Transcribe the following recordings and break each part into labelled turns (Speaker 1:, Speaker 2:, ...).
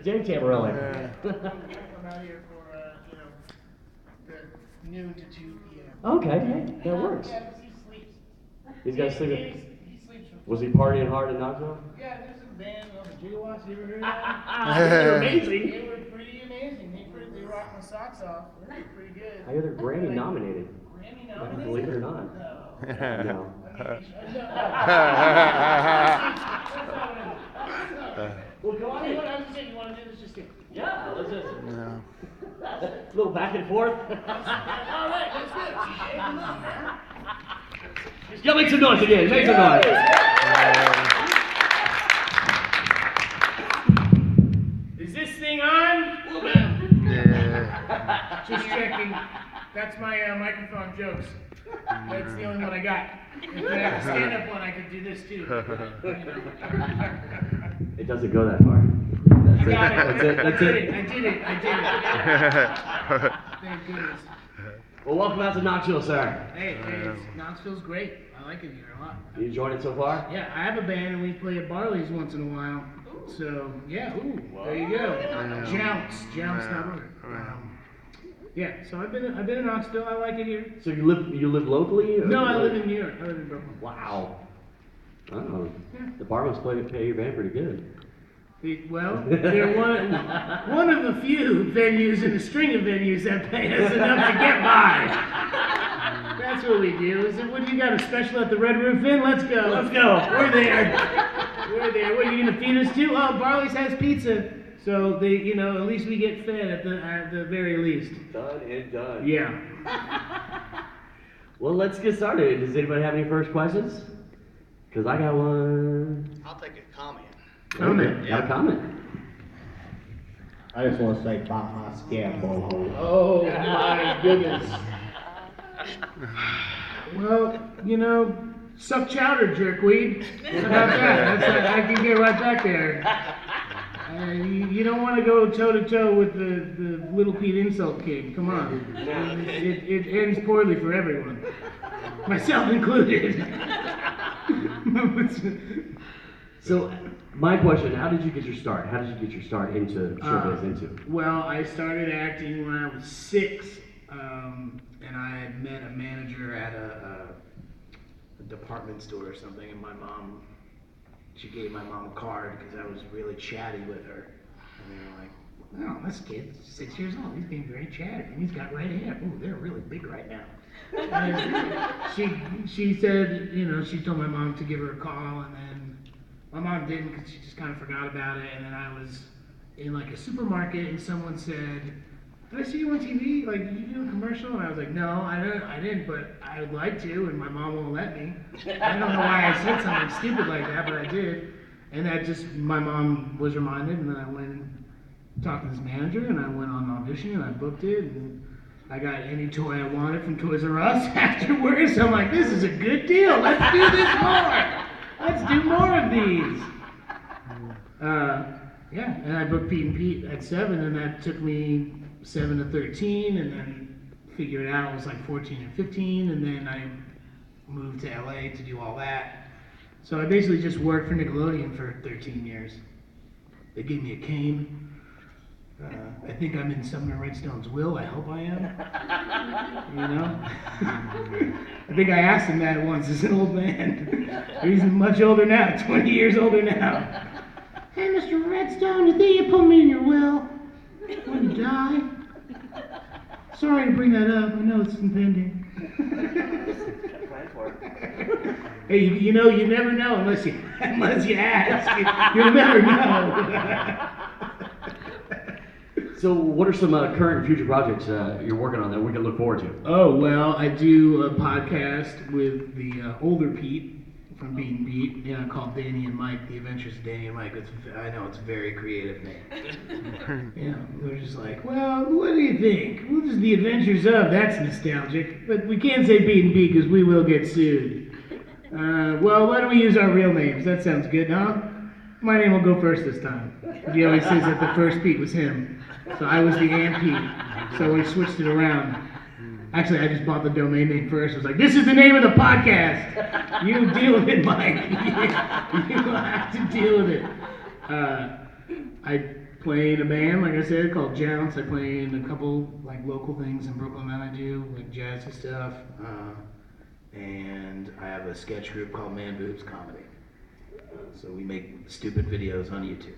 Speaker 1: James Tamberelli.
Speaker 2: I'm out here for, the noon to 2 p.m.
Speaker 1: Okay, that works.
Speaker 2: Yeah, he sleeps.
Speaker 1: He's got to sleep.
Speaker 2: He sleeps from
Speaker 1: Was he partying hard in Knoxville?
Speaker 2: Yeah, there's a band on the Gigawatts. You ever heard of that?
Speaker 1: They're amazing.
Speaker 2: They were pretty amazing. They rocked my socks off. They were pretty good.
Speaker 1: I hear they're Grammy nominated.
Speaker 2: Grammy nominated?
Speaker 1: Believe it or not.
Speaker 2: No.
Speaker 1: No. Well, go on in.
Speaker 2: I was saying, you want to do this just to...
Speaker 1: Yeah, let's just...
Speaker 3: No.
Speaker 1: A little back and forth.
Speaker 2: All right, let's go. Come on, man.
Speaker 1: Yeah, make some noise again. Make some noise.
Speaker 2: Is this thing on?
Speaker 3: Yeah.
Speaker 2: Just checking. That's my microphone jokes. That's the only one I got. If I had a stand-up one, I could do this too.
Speaker 1: It doesn't go that far. That's
Speaker 2: I got it.
Speaker 1: That's it.
Speaker 2: I did it. Thank goodness.
Speaker 1: Well, welcome out to Knoxville, sir.
Speaker 2: Hey, Knoxville's great. I like it here a lot.
Speaker 1: You enjoyed it so far?
Speaker 2: Yeah, I have a band and we play at Barley's once in a while. So, yeah, there you go. Jounce.org. Yeah, so I've been in Knoxville. I like it here.
Speaker 1: So you live locally?
Speaker 2: No, I live in New York. I live in Brooklyn.
Speaker 1: Wow. Oh,
Speaker 2: Yeah.
Speaker 1: the bar must pay your band pretty good.
Speaker 2: Well, they're one of the few venues in a string of venues that pay us enough to get by. That's what we do. Is it, what do you got, a special at the Red Roof Inn? Let's go.
Speaker 1: Let's go.
Speaker 2: We're there. What are you going to feed us to? Oh, Barley's has pizza. So they, at least we get fed at the very least.
Speaker 1: Done and done.
Speaker 2: Yeah.
Speaker 1: Well, let's get started. Does anybody have any first questions? Because I got one.
Speaker 4: I'll take a comment.
Speaker 2: Comment.
Speaker 1: Got a comment.
Speaker 5: I just want to say bop my scam boho.
Speaker 2: Oh my goodness. Well, suck chowder, jerkweed. How about that? I can get right back there. You don't want to go toe to toe with the Little Pete insult king. Come on. It ends poorly for everyone, myself included.
Speaker 1: So, my question, how did you get your start? How did you get your start into showbiz?
Speaker 2: Well, I started acting when I was 6, and I had met a manager at a department store or something, and she gave my mom a card because I was really chatty with her. And they were like, "Oh, this kid's 6 years old. He's being very chatty, and he's got red hair. Ooh, they're really big right now." And she said, she told my mom to give her a call, and then my mom didn't because she just kind of forgot about it. And then I was in like a supermarket, and someone said, "Did I see you on TV? Like, did you do a commercial?" And I was like, "No, I didn't, but I would like to," and my mom won't let me. I don't know why I said something stupid like that, but I did. And that my mom was reminded, and then I went and talked to this manager, and I went on an audition, and I booked it, and I got any toy I wanted from Toys R Us afterwards. So I'm like, this is a good deal. Let's do this more. Let's do more of these. Yeah, and I booked Pete and Pete at 7, and that took me 7 to 13, and then figured it out. It was like 14 and 15, and then I moved to LA to do all that. So I basically just worked for Nickelodeon for 13 years. They gave me a cane. I think I'm in Sumner Redstone's will. I hope I am. I think I asked him that once as an old man. He's much older now, 20 years older now. "Hey, Mr. Redstone, you think you put me in your will when you die?" Sorry to bring that up. I know it's impending. Hey, you never know unless you ask. You'll never know.
Speaker 1: So, what are some current and future projects you're working on that we can look forward to?
Speaker 2: Oh, well, I do a podcast with the older Pete from Beat and Beat, called Danny and Mike, The Adventures of Danny and Mike. I know it's a very creative name. We're just like, well, what do you think? Well, this is The Adventures of, that's nostalgic. But we can't say Beat and Beat because we will get sued. Well, why don't we use our real names? That sounds good, huh? My name will go first this time. He always says that the first Pete was him. So I was the Ant Pete. So we switched it around. Actually, I just bought the domain name first. I was like, this is the name of the podcast. You deal with it, Mike. You have to deal with it. I play in a band, like I said, called Jounce. I play in a couple like local things in Brooklyn that I do, like jazzy stuff. And I have a sketch group called Man Boobs Comedy. So we make stupid videos on YouTube.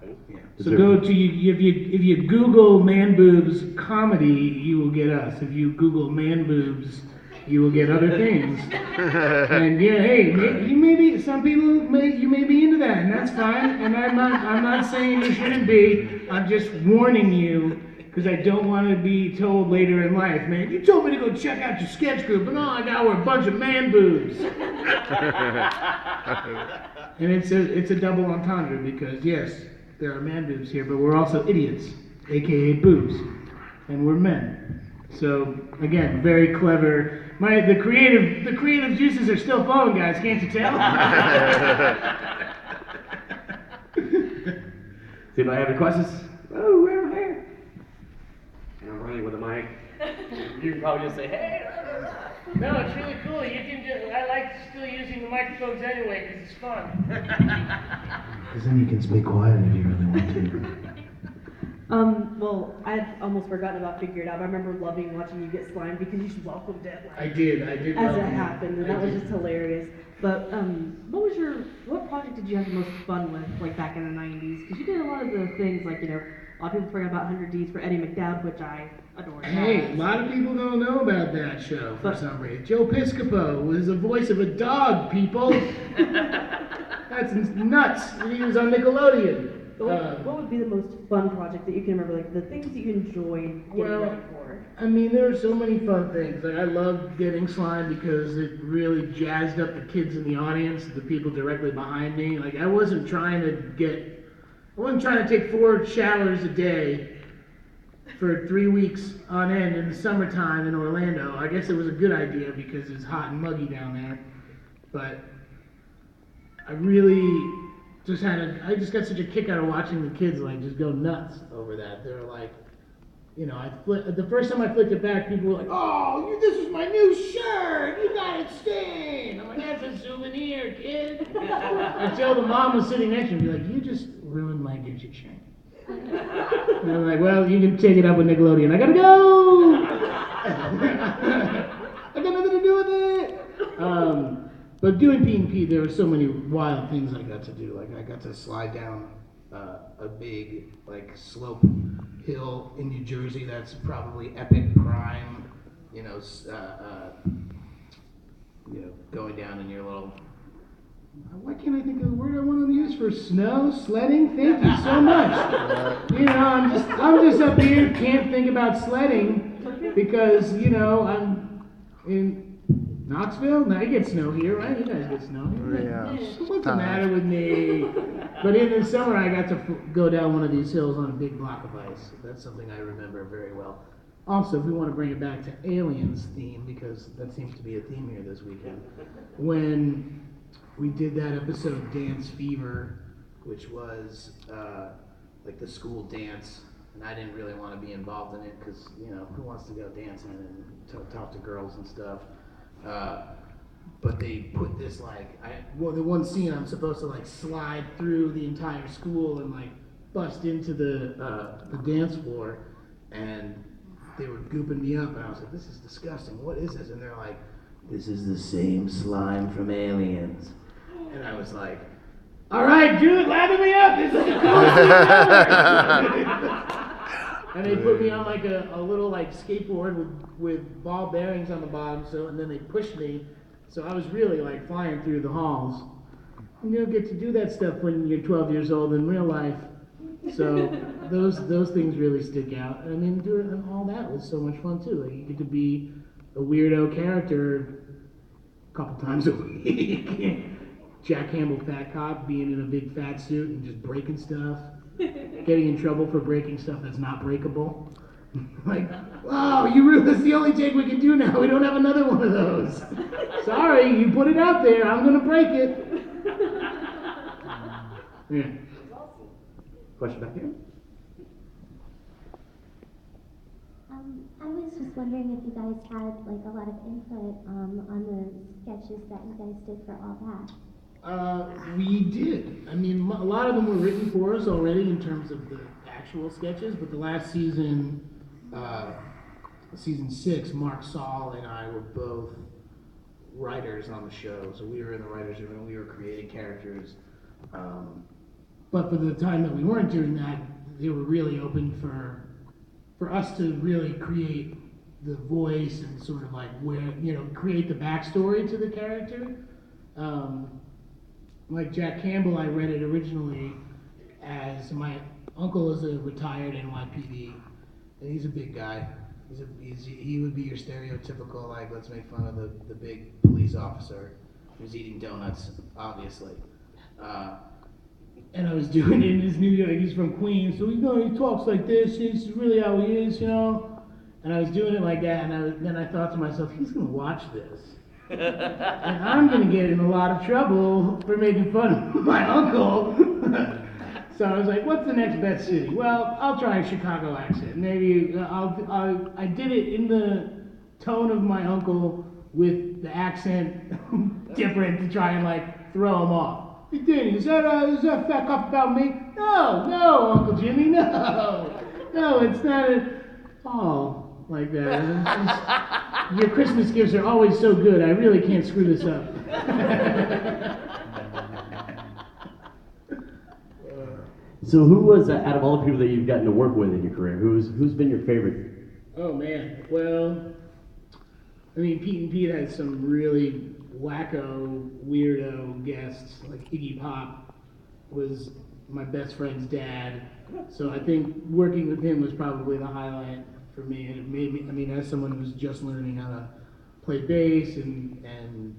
Speaker 1: Okay.
Speaker 2: Yeah.
Speaker 1: Is
Speaker 2: So
Speaker 1: there-
Speaker 2: go to if you Google Man Boobs Comedy, you will get us. If you Google Man Boobs, you will get other things. And yeah, hey, you may be, some people you may be into that, and that's fine. And I'm not saying you shouldn't be. I'm just warning you because I don't want to be told later in life, man, you told me to go check out your sketch group, and all I got were a bunch of man boobs. And it's a double entendre because yes, there are man boobs here, but we're also idiots, aka boobs, and we're men. So again, very clever. The creative juices are still flowing, guys. Can't you tell?
Speaker 1: See if I have any questions. Oh, we're over there. And I'm running with a mic. You can probably just say, hey.
Speaker 2: No, it's really cool. I like still using the microphones anyway because it's fun. Because then you can speak quiet if you really want to.
Speaker 3: Well, I'd almost forgotten about Figure It Out. I remember loving watching you get slimed because you just welcomed it. Like,
Speaker 2: I did
Speaker 3: as
Speaker 2: love
Speaker 3: it
Speaker 2: it.
Speaker 3: happened, and that was just hilarious. But what project did you have the most fun with, like back in the '90s? Because you did a lot of the things, like a lot of people forget about 100 D's for Eddie McDowd, which I adored.
Speaker 2: Hey, a lot of people don't know about that show for some reason. Joe Piscopo was the voice of a dog, people. That's nuts. He was on Nickelodeon.
Speaker 3: What would be the most fun project that you can remember, like the things that you enjoyed getting ready for?
Speaker 2: I mean, there are so many fun things. Like I loved getting slime because it really jazzed up the kids in the audience, the people directly behind me. Like I wasn't trying to take 4 showers a day for 3 weeks on end in the summertime in Orlando. I guess it was a good idea because it's hot and muggy down there. But I just got such a kick out of watching the kids like just go nuts over that. They were like, the first time I flicked it back, people were like, "Oh, this is my new shirt. You got it stained." I'm like, "That's a souvenir, kid." Until the mom was sitting next to me, like, "You just ruined my Gucci shirt." And I'm like, "Well, you can take it up with Nickelodeon. I gotta go. I got nothing to do with it." But doing P&P, there were so many wild things I got to do. Like I got to slide down a big slope hill in New Jersey. That's probably epic crime. Going down in your little. Why can't I think of the word I want to use for snow sledding? Thank you so much. I'm just up here, can't think about sledding because I'm in. Knoxville? Now you get snow here, right? You guys get snow here.
Speaker 4: Yeah.
Speaker 2: What's the matter with me? But in the summer, I got to go down one of these hills on a big block of ice. That's something I remember very well. Also, if we want to bring it back to Aliens theme, because that seems to be a theme here this weekend, when we did that episode Dance Fever, which was like the school dance, and I didn't really want to be involved in it because, who wants to go dancing and talk to girls and stuff? But they put this the one scene I'm supposed to slide through the entire school and bust into the dance floor, and they were gooping me up, and I was like, "This is disgusting. What is this?" And they're like, "This is the same slime from Aliens," and I was like, "All right, dude, lather me up. This is the coolest." And they put me on a little skateboard with ball bearings on the bottom, and then they pushed me, so I was really flying through the halls. You don't get to do that stuff when you're 12 years old in real life, so those things really stick out. I mean, doing all that was so much fun too. You get to be a weirdo character a couple times a week. Jack Campbell, fat cop, being in a big fat suit and just breaking stuff. Getting in trouble for breaking stuff that's not breakable. Wow, that's the only take we can do now. We don't have another one of those. Sorry, you put it out there. I'm going to break it. Yeah.
Speaker 1: Question back here?
Speaker 6: I was just wondering if you guys had a lot of input on the sketches that you guys did for all that.
Speaker 2: We did. I mean, a lot of them were written for us already in terms of the actual sketches, but the last season, season 6, Mark Saul and I were both writers on the show, so we were in the writers' room and we were creating characters. But for the time that we weren't doing that, they were really open for us to really create the voice and sort of like create the backstory to the character. Like Jack Campbell, I read it originally as my uncle is a retired NYPD, and he's a big guy. He would be your stereotypical, like, let's make fun of the big police officer who's eating donuts, obviously. And I was doing it in his New York, he's from Queens, so he talks like this is really how he is, And I was doing it like that, and then I thought to myself, he's going to watch this. And I'm going to get in a lot of trouble for making fun of my uncle. So I was like, what's the next best city? Well, I'll try a Chicago accent. Maybe I did it in the tone of my uncle with the accent different to try and like throw him off. Hey, Danny, is that fat cop about me? No, Uncle Jimmy, no, it's not like that. Your Christmas gifts are always so good. I really can't screw this up.
Speaker 1: So who was, out of all the people that you've gotten to work with in your career, who's been your favorite?
Speaker 2: Oh man, well, I mean, Pete and Pete had some really wacko, weirdo guests. Like Iggy Pop was my best friend's dad, so I think working with him was probably the highlight for me. And it made me, I mean, as someone who's just learning how to play bass and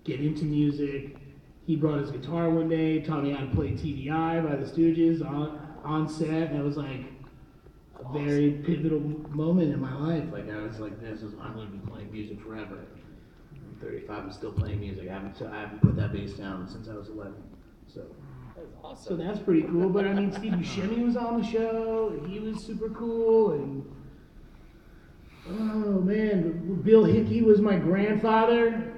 Speaker 2: get into music, he brought his guitar one day, taught me how to play TDI by the Stooges on set, and it was like a very pivotal moment in my life. Like I was like, I'm going to be playing music forever. I'm 35 and still playing music. I haven't put that bass down since I was 11. So
Speaker 4: That's awesome.
Speaker 2: so that's pretty cool. But I mean, Steve Buscemi was on the show, and he was super cool. And oh man, Bill Hickey was my grandfather.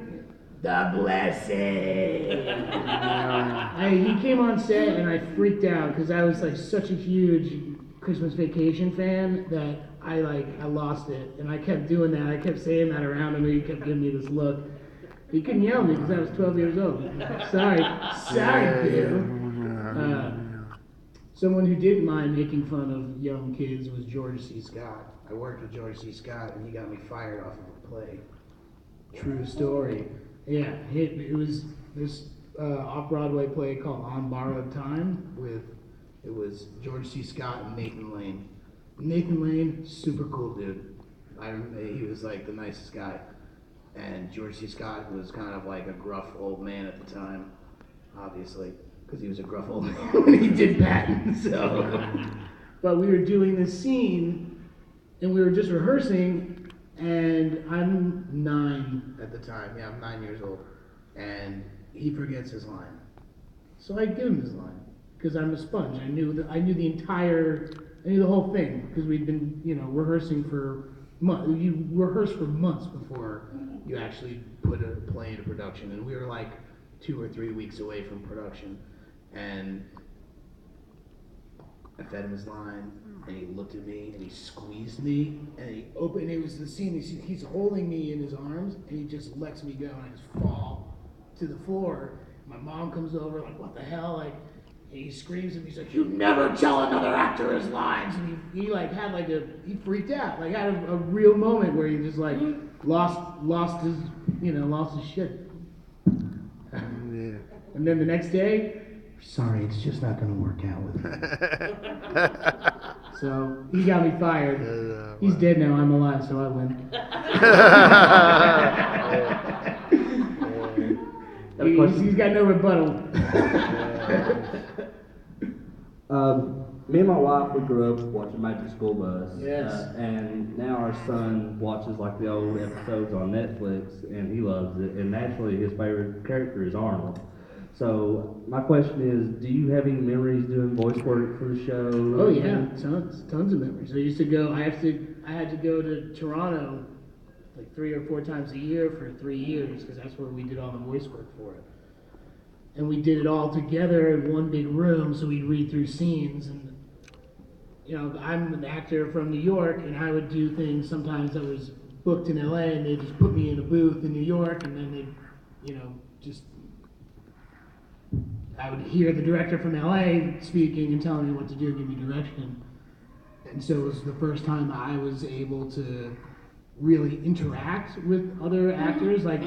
Speaker 2: The blessing. He came on set and I freaked out because I was like such a huge Christmas Vacation fan that I lost it, and I kept doing that. I kept saying that around him, and he kept giving me this look. He couldn't yell at me because I was 12 years old. Sorry, Bill. Someone who didn't mind making fun of young kids was George C. Scott. I worked with George C. Scott, and he got me fired off of a play. True story. Yeah, it was this off-Broadway play called On Borrowed Time it was George C. Scott and Nathan Lane. Nathan Lane, super cool dude. He was like the nicest guy. And George C. Scott was kind of like a gruff old man at the time, obviously, because he was a gruff old man when he did Patton. So, but we were doing this scene, and we were just rehearsing. And I'm 9 at the time. Yeah, I'm 9 years old. And he forgets his line. So I give him his line because I'm a sponge. I knew the whole thing because we'd been, rehearsing for months. You rehearse for months before you actually put a play into production. And we were like 2 or 3 weeks away from production. And I fed him his line, and he looked at me, and he squeezed me, and it was the scene, he's holding me in his arms, and he just lets me go, and I just fall to the floor. My mom comes over, like, what the hell? Like, and he screams at me, he's like, you never tell another actor his lines! And he freaked out, like, had a real moment where he just, like, lost his shit. Yeah. And then the next day, sorry, it's just not going to work out with me. So he got me fired. He's dead now. I'm alive, so I win. He's got no rebuttal.
Speaker 7: Me and my wife, we grew up watching Magic School Bus.
Speaker 2: Yes.
Speaker 7: And now our son watches like the old episodes on Netflix, and he loves it. And naturally, his favorite character is Arnold. So my question is, do you have any memories doing voice work for the show?
Speaker 2: Oh yeah, tons of memories. I used to go. I had to go to Toronto like 3 or 4 times a year for 3 years because that's where we did all the voice work for it. and we did it all together in one big room, so we'd read through scenes. And I'm an actor from New York, and I would do things sometimes that was booked in LA, and they'd just put me in a booth in New York, and then they'd, I would hear the director from LA speaking and telling me what to do, give me direction. And so it was the first time I was able to really interact with other actors, like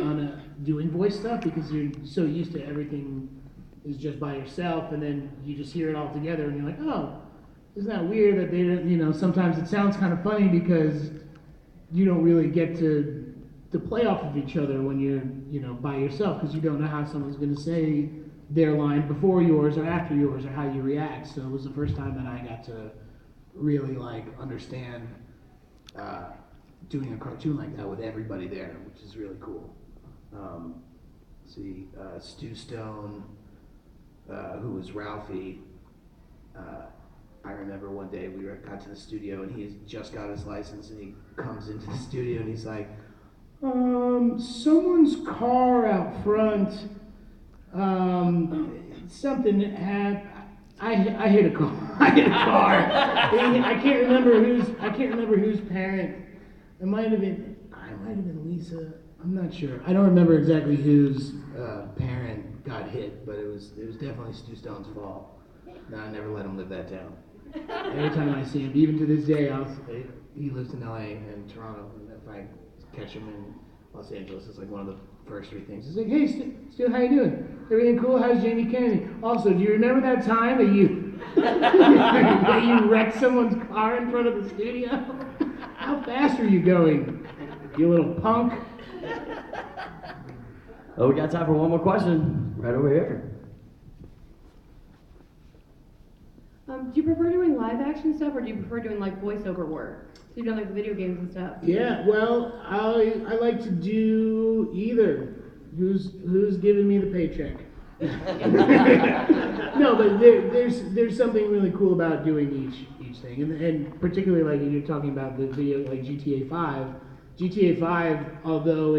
Speaker 2: doing voice stuff, because you're so used to everything is just by yourself, and then you just hear it all together, and you're like, oh, isn't that weird that they don't, sometimes it sounds kind of funny because you don't really get to play off of each other when you're, by yourself, because you don't know how someone's going to say their line before yours or after yours or how you react. So it was the first time that I got to really understand doing a cartoon like that with everybody there, which is really cool. Stu Stone, who was Ralphie, I remember one day we got to the studio and he just got his license, and he comes into the studio and he's like, someone's car out front, something happened. I hit a car. I can't remember whose parent. I might have been Lisa. I'm not sure. I don't remember exactly whose parent got hit, but it was definitely Stu Stone's fault. No, I never let him live that down. Every time I see him, even to this day, he lives in LA and Toronto, and if I catch him in Los Angeles, it's like one of the first three things. It's like, hey, Stu, how you doing? Everything cool? How's Jamie Kennedy? Also, do you remember that time that you that you wrecked someone's car in front of the studio? How fast are you going, you little punk?
Speaker 1: Oh, we got time for one more question right over here.
Speaker 4: Do you prefer doing live action stuff, or do you prefer doing like voiceover work? So you've done like the video games and stuff.
Speaker 2: Yeah, well, I like to do either. Who's giving me the paycheck? No, but there's something really cool about doing each thing, and particularly like you're talking about the video like GTA 5. GTA 5, although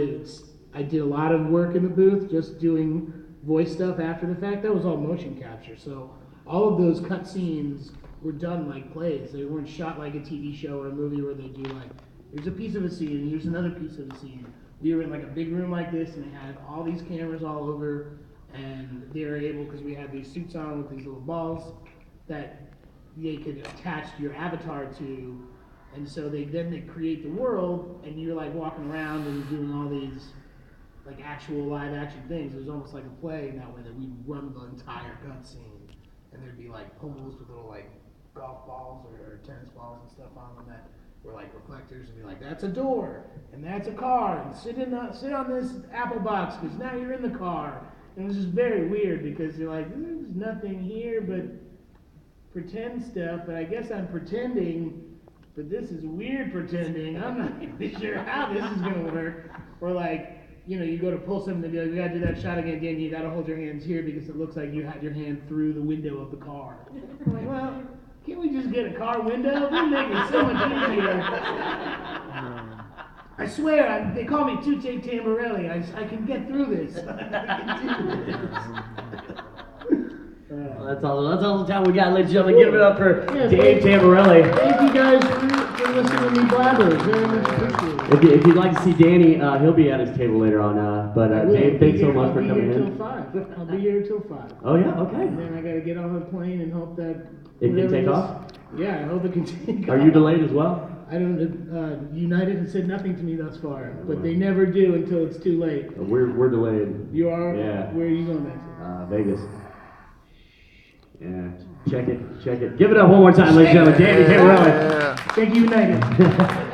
Speaker 2: I did a lot of work in the booth, just doing voice stuff after the fact. That was all motion capture, so all of those cut scenes were done like plays. They weren't shot like a TV show or a movie where they do like, here's a piece of a scene, here's another piece of the scene. We were in like a big room like this, and it had all these cameras all over, and they were able, because we had these suits on with these little balls that they could attach your avatar to, and so they create the world, and you're like walking around and doing all these like actual live action things. It was almost like a play in that way, that we'd run the entire cut scene. And there'd be like poles with little like golf balls or tennis balls and stuff on them that were like reflectors, and be like, that's a door and that's a car, and sit on this apple box because now you're in the car. And it was just very weird because you're like, there's nothing here but pretend stuff, but I guess I'm pretending, but this is weird pretending. I'm not really sure how this is gonna work. Or like, you go to pull something and be like, we gotta do that shot again, Danny, you gotta hold your hands here because it looks like you had your hand through the window of the car. I'm like, well, can't we just get a car window? It would make it so much easier. I swear, they call me Tute Tambelli. I can get through this. I can do this.
Speaker 1: Well, that's all the time we got, ladies and gentlemen. Give it up for Dave Tamborelli.
Speaker 2: Thank you guys for listening to me blabber. Very much appreciated.
Speaker 1: If you'd like to see Danny, he'll be at his table later on. But Dave, thanks so much for coming in.
Speaker 2: I'll be here until 5.
Speaker 1: Oh yeah, okay.
Speaker 2: And then I gotta get on the plane and hope that
Speaker 1: it can take off.
Speaker 2: Yeah, I hope it can take off.
Speaker 1: Are you delayed as well?
Speaker 2: I don't. United has said nothing to me thus far, but they never do until it's too late.
Speaker 1: We're delayed.
Speaker 2: You are?
Speaker 1: Yeah.
Speaker 2: Where are you going back to?
Speaker 1: Vegas. Yeah. Check it. Give it up one more time, ladies and gentlemen. Danny Tamborelli.
Speaker 2: Thank you, United.